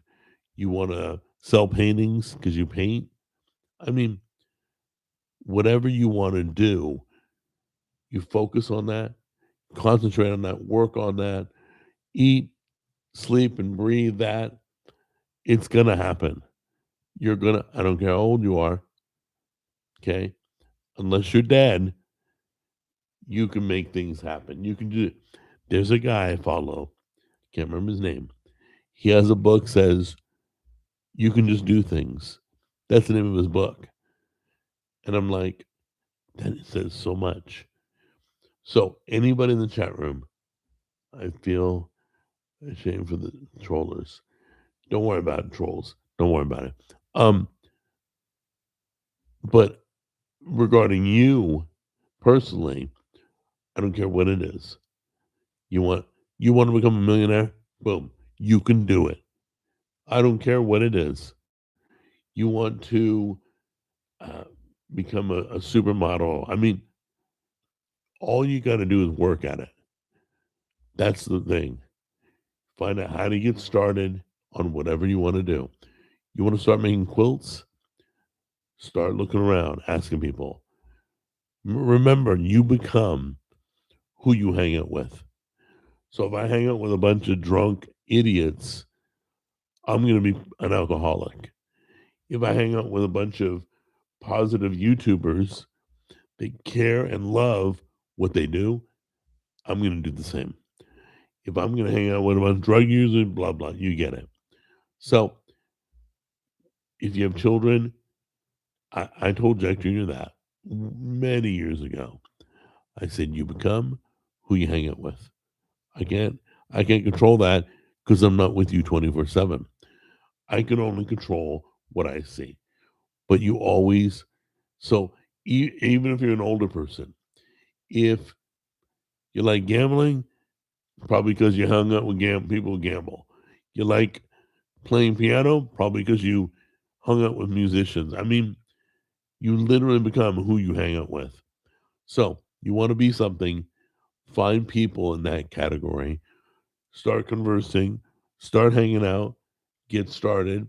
You want to sell paintings because you paint? I mean, whatever you want to do, you focus on that, concentrate on that, work on that, eat, sleep, and breathe that. It's going to happen. You're going to, I don't care how old you are, okay? Unless you're dead, you can make things happen. You can do it. There's a guy I follow, can't remember his name. He has a book says you can just do things. That's the name of his book. And I'm like, that says so much. So anybody in the chat room, I feel ashamed for the trollers. Don't worry about it, trolls. Don't worry about it. But regarding you personally, I don't care what it is. You want you want to become a millionaire? Boom. You can do it. I don't care what it is. You want to uh, become a supermodel. I mean, all you got to do is work at it. That's the thing. Find out how to get started on whatever you want to do. You want to start making quilts? Start looking around, asking people. Remember, you become who you hang out with. So if I hang out with a bunch of drunk idiots, I'm going to be an alcoholic. If I hang out with a bunch of positive YouTubers that care and love what they do, I'm going to do the same. If I'm going to hang out with a bunch of drug users, blah, blah, you get it. So if you have children, I told Jack Jr. that many years ago. I said, you become who you hang out with. I can't I can't control that because I'm not with you 24/7. I can only control what I see. But you always so even if you're an older person, if you like gambling, probably because you hung out with people who gamble. You like playing piano, probably because you hung out with musicians. I mean, you literally become who you hang out with. So you want to be something, find people in that category, start conversing, start hanging out, get started,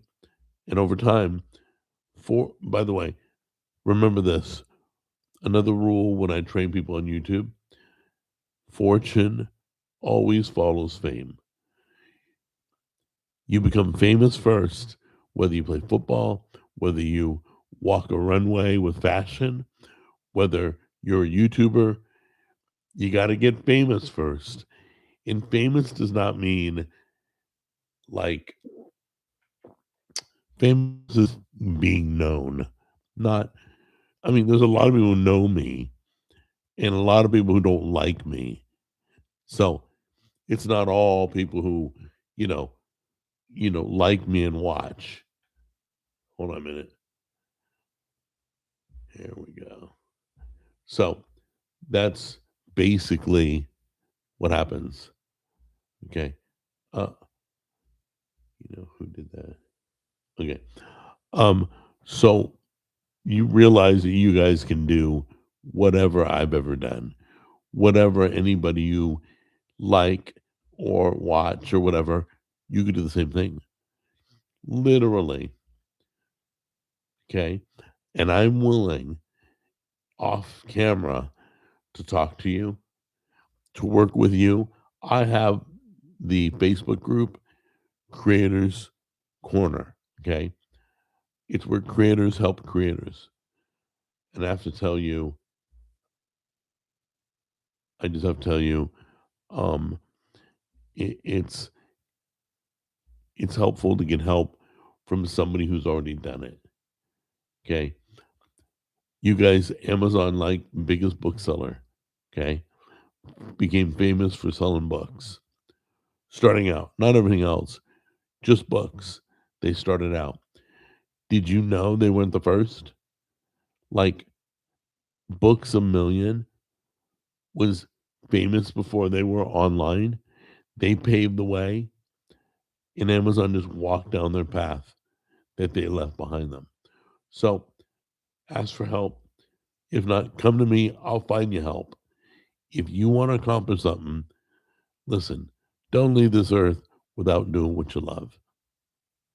and over time, by the way, remember this. Another rule when I train people on YouTube, fortune always follows fame. You become famous first, whether you play football, whether you walk a runway with fashion, whether you're a YouTuber, you got to get famous first. And famous does not mean like famous is being known. Not, I mean, there's a lot of people who know me and a lot of people who don't like me. So it's not all people who, you know, like me and watch. Hold on a minute. Here we go. So that's basically what happens. Okay. Uh, who did that? Okay. So you realize that you guys can do whatever I've ever done, whatever anybody you like or watch or whatever, you could do the same thing. Literally. Okay. And I'm willing off camera to talk to you, to work with you. I have the Facebook group Creators Corner. Okay. It's where creators help creators. And I just have to tell you, um, it's helpful to get help from somebody who's already done it. Okay. You guys, Amazon, like biggest bookseller. Okay. Became famous for selling books. Starting out, not everything else, just books. They started out. Did you know they weren't the first? Like Books a Million was famous before they were online. They paved the way, and Amazon just walked down their path that they left behind them. So ask for help. If not, come to me. I'll find you help. If you want to accomplish something, listen, don't leave this earth without doing what you love.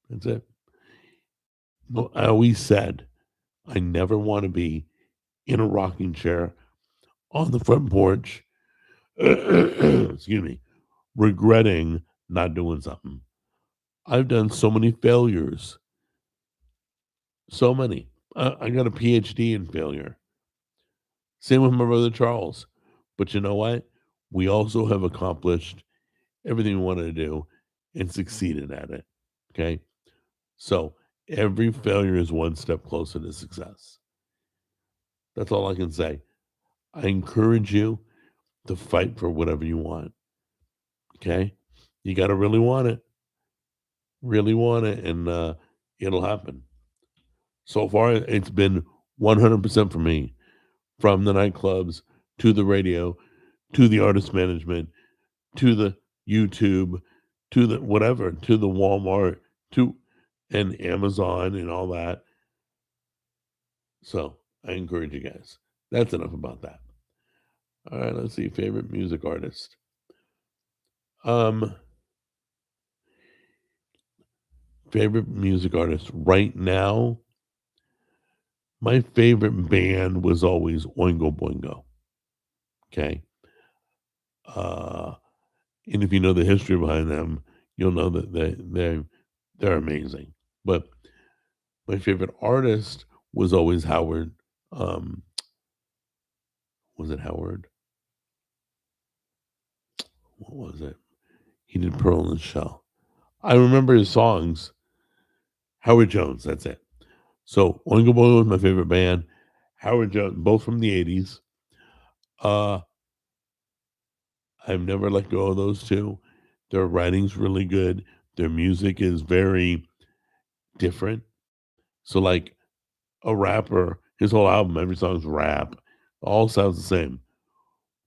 That's it. No, I always said I never want to be in a rocking chair on the front porch, excuse me, regretting not doing something. I've done so many failures, so many. I got a PhD in failure. Same with my brother Charles. But you know what? We also have accomplished everything we wanted to do and succeeded at it. Okay. So every failure is one step closer to success. That's all I can say. I encourage you to fight for whatever you want. Okay. You got to really want it, and it'll happen. So far, it's been 100% for me, from the nightclubs to the radio to the artist management to the YouTube to the whatever to the Walmart to and Amazon and all that. So I encourage you guys. That's enough about that. All right, let's see. Favorite music artist. Um, Favorite music artist right now. My favorite band was always Oingo Boingo. Okay. Uh, and if you know the history behind them, you'll know that they're amazing. But my favorite artist was always Howard. Um, was it Howard? What was it? He did Pearl and Shell. I remember his songs. Howard Jones, that's it. So Oingo Boingo was my favorite band. Howard Jones, both from the 80s. Uh, I've never let go of those two. Their writing's really good. Their music is very different. So like a rapper, his whole album, every song's rap. All sounds the same.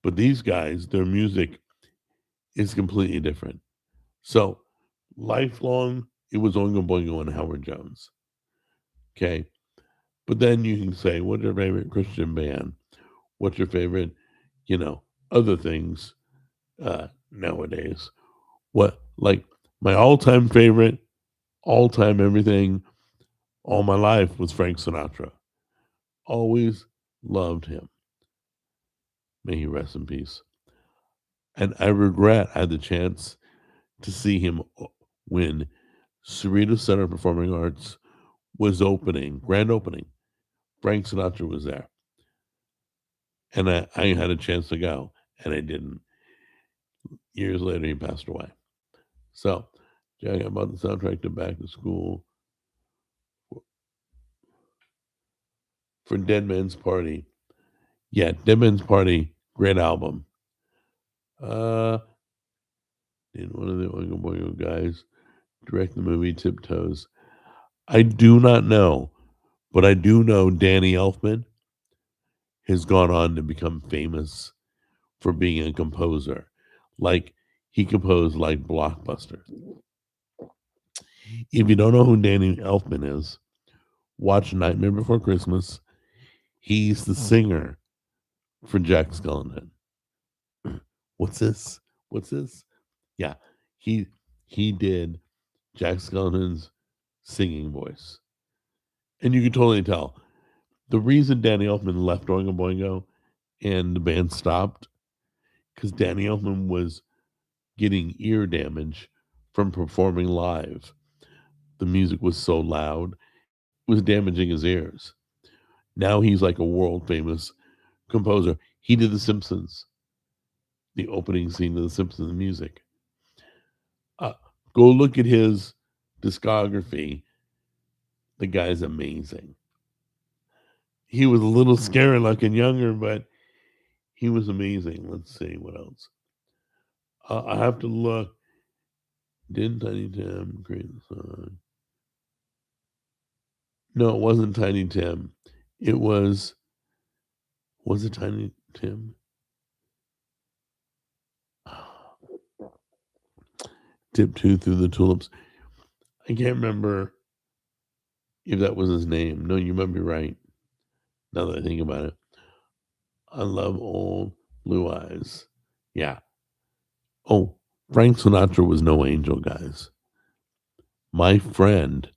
But these guys, their music is completely different. So lifelong, it was Oingo Boingo and Howard Jones. Okay. But then you can say, what's your favorite Christian band? What's your favorite, you know, other things nowadays? What, like, my all time favorite, all time everything, all my life was Frank Sinatra. Always loved him. May he rest in peace. And I regret I had the chance to see him win Cerritos Center of Performing Arts was opening, grand opening. Frank Sinatra was there. And I had a chance to go, and I didn't. Years later, he passed away. So, Jack, I bought the soundtrack to Back to School for Dead Man's Party. Yeah, Dead Man's Party, great album. Did one of the Oingo Boingo guys direct the movie Tiptoes? I do not know, but I do know Danny Elfman has gone on to become famous for being a composer. Like, he composed like blockbusters. If you don't know who Danny Elfman is, watch Nightmare Before Christmas. He's the singer for Jack Skellington. What's this? What's this? Yeah, he did Jack Skellington's singing voice, and you can totally tell. The reason Danny Elfman left Oingo Boingo and the band stopped because Danny Elfman was getting ear damage from performing live. The music was so loud, it was damaging his ears. Now he's like a world famous composer. He did The Simpsons, the opening scene of The Simpsons music. Go look at his discography. The guy's amazing. He was a little scary looking younger, but he was amazing. Let's see what else. I have to look. Didn't Tiny Tim create the song? No, it wasn't Tiny Tim. It was it Tiny Tim? Tiptoe Through the Tulips. I can't remember if that was his name. No, you might be right. Now that I think about it. I love Old Blue Eyes. Yeah. Oh, Frank Sinatra was no angel, guys. My friend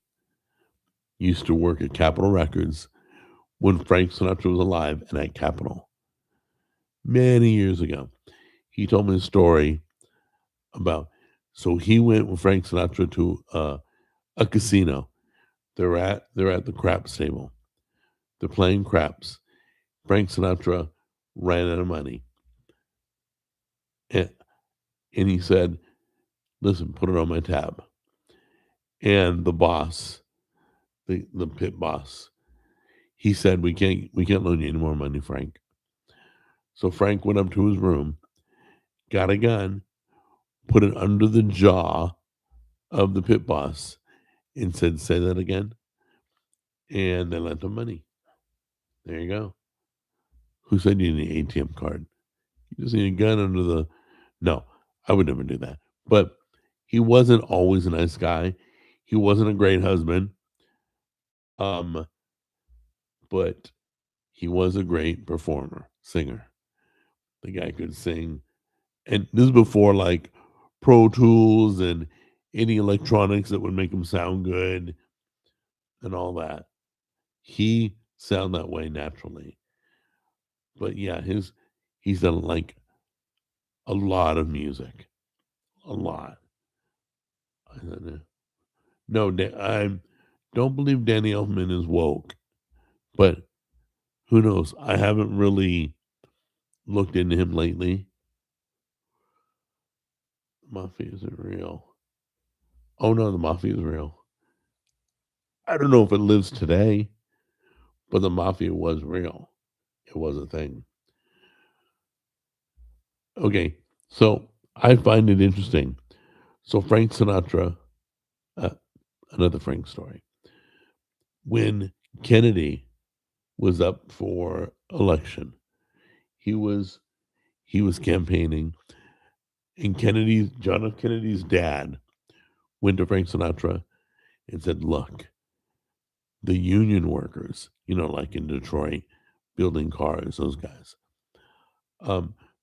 used to work at Capitol Records when Frank Sinatra was alive and at Capitol many years ago. He told me a story about, so he went with Frank Sinatra to a casino. They're at the craps table. They're playing craps. Frank Sinatra ran out of money. And he said, listen, put it on my tab. And the boss, the pit boss, he said, we can't loan you any more money, Frank. So Frank went up to his room, got a gun, put it under the jaw of the pit boss, and said, say that again. And they lent him money. There you go. Who said you need an ATM card? You just need a gun under the. No, I would never do that. But he wasn't always a nice guy. He wasn't a great husband. But he was a great performer, singer. The guy could sing. And this is before like Pro Tools and any electronics that would make him sound good and all that. He sounded that way naturally. But yeah, he's done like a lot of music. A lot. No, I don't believe Danny Elfman is woke, but who knows? I haven't really looked into him lately. Mafia isn't real. Oh no, the mafia is real. I don't know if it lives today, but the mafia was real. It was a thing. Okay, so I find it interesting. So Frank Sinatra, uh, another Frank story. When Kennedy was up for election, he was campaigning, and John F. Kennedy's dad went to Frank Sinatra and said, "Look, the union workers, like in Detroit, building cars, those guys.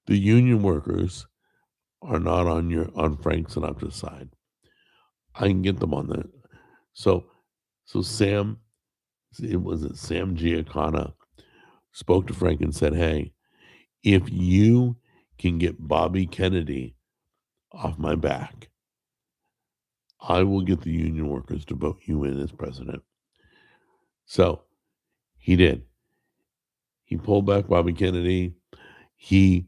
The union workers are not on Frank Sinatra's side. I can get them on that." So Sam, Sam Giancana spoke to Frank and said, "Hey, if you can get Bobby Kennedy off my back, I will get the union workers to vote you in as president. So he did. He pulled back Bobby Kennedy. He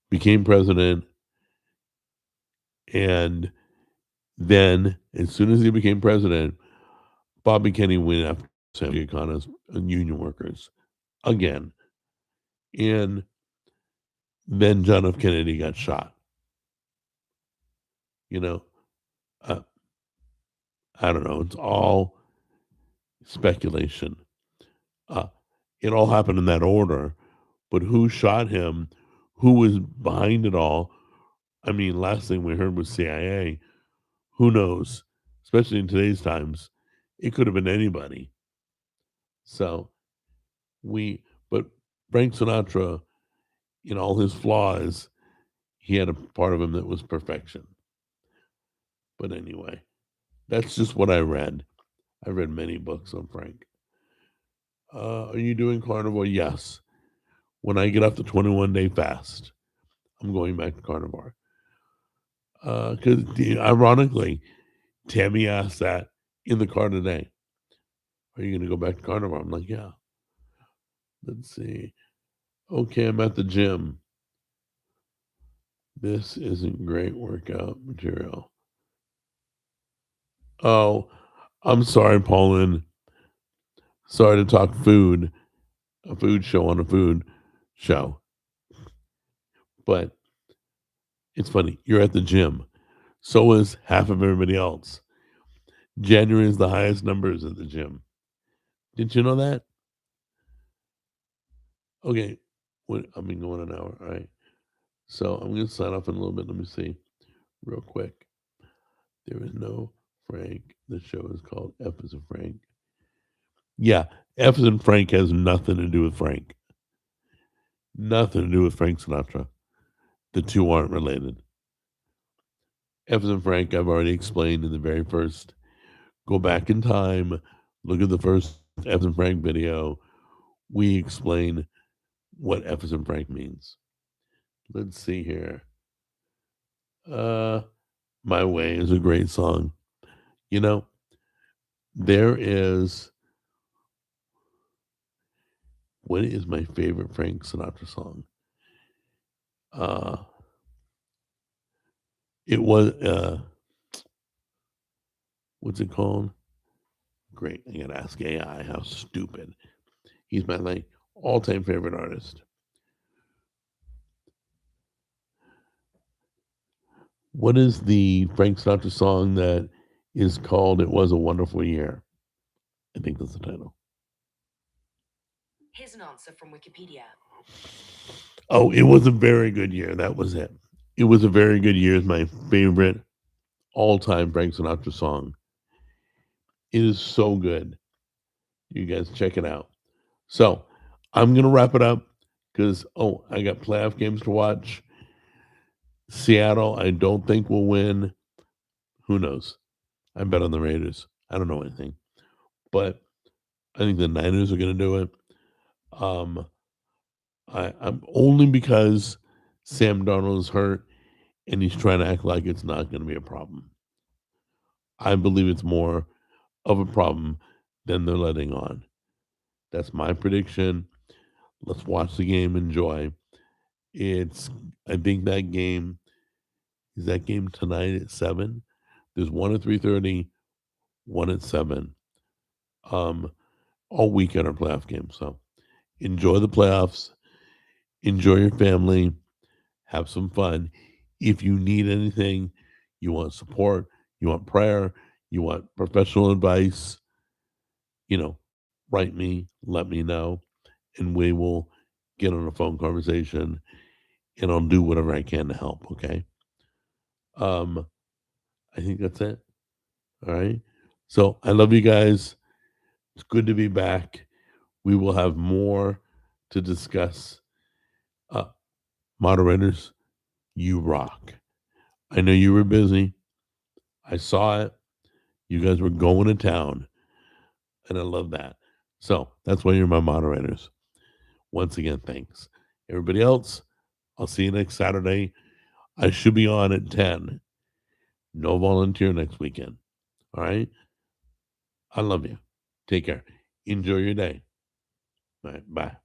became president. And then, as soon as he became president, Bobby Kennedy went after Sam Giancana's union workers again. And then John F. Kennedy got shot. You know, uh, I don't know. It's all speculation. Uh, it all happened in that order. But who shot him? Who was behind it all? I mean, last thing we heard was CIA. Who knows? Especially in today's times, it could have been anybody. So but Frank Sinatra, in all his flaws, he had a part of him that was perfection. But anyway, that's just what I read. I read many books on Frank. Are you doing carnivore? Yes. When I get off the 21-day fast, I'm going back to carnivore. Because ironically, Tammy asked that in the car today. Are you going to go back to carnivore? I'm like, yeah. Let's see. Okay, I'm at the gym. This isn't great workout material. Oh, I'm sorry, Paulin. Sorry to talk food, a food show on a food show. But it's funny. You're at the gym. So is half of everybody else. January is the highest numbers at the gym. Didn't you know that? Okay. I've been going an hour. All right. So I'm going to sign off in a little bit. Let me see real quick. There is no Frank. The show is called F is a Frank. Yeah. F is in Frank has nothing to do with Frank. Nothing to do with Frank Sinatra. The two aren't related. F is in Frank, I've already explained in the very first. Go back in time, look at the first F is in Frank video. We explain what F is in Frank means. Let's see here. My Way is a great song. You know, there is. What is my favorite Frank Sinatra song? It was what's it called? Great. I gotta ask AI. How stupid. He's my all-time favorite artist. What is the Frank Sinatra song that is called "It Was a Wonderful Year"? I think that's the title. Here's an answer from Wikipedia. Oh, it was a very good year. That was it. It was a very good year. Is my favorite all-time Frank Sinatra song. It is so good. You guys check it out. So I'm gonna wrap it up because I got playoff games to watch. Seattle, I don't think will win. Who knows? I bet on the Raiders. I don't know anything, but I think the Niners are gonna do it. Um, I'm only because Sam Darnold is hurt and he's trying to act like it's not going to be a problem. I believe it's more of a problem than they're letting on. That's my prediction. Let's watch the game, enjoy. I think that game tonight at 7. There's one at 3:30, one at 7. Um, all weekend are playoff games. So enjoy the playoffs, enjoy your family, have some fun. If you need anything, you want support, you want prayer, you want professional advice, write me, let me know, and we will get on a phone conversation and I'll do whatever I can to help. Okay. Um, I think that's it. All right. So I love you guys. It's good to be back. We will have more to discuss. Uh, Moderators, you rock. I know you were busy. I saw it. You guys were going to town, and I love that. So that's why you're my moderators. Once again, thanks. Everybody else, I'll see you next Saturday. I should be on at 10. No volunteer next weekend. All right. I love you. Take care. Enjoy your day. All right. Bye.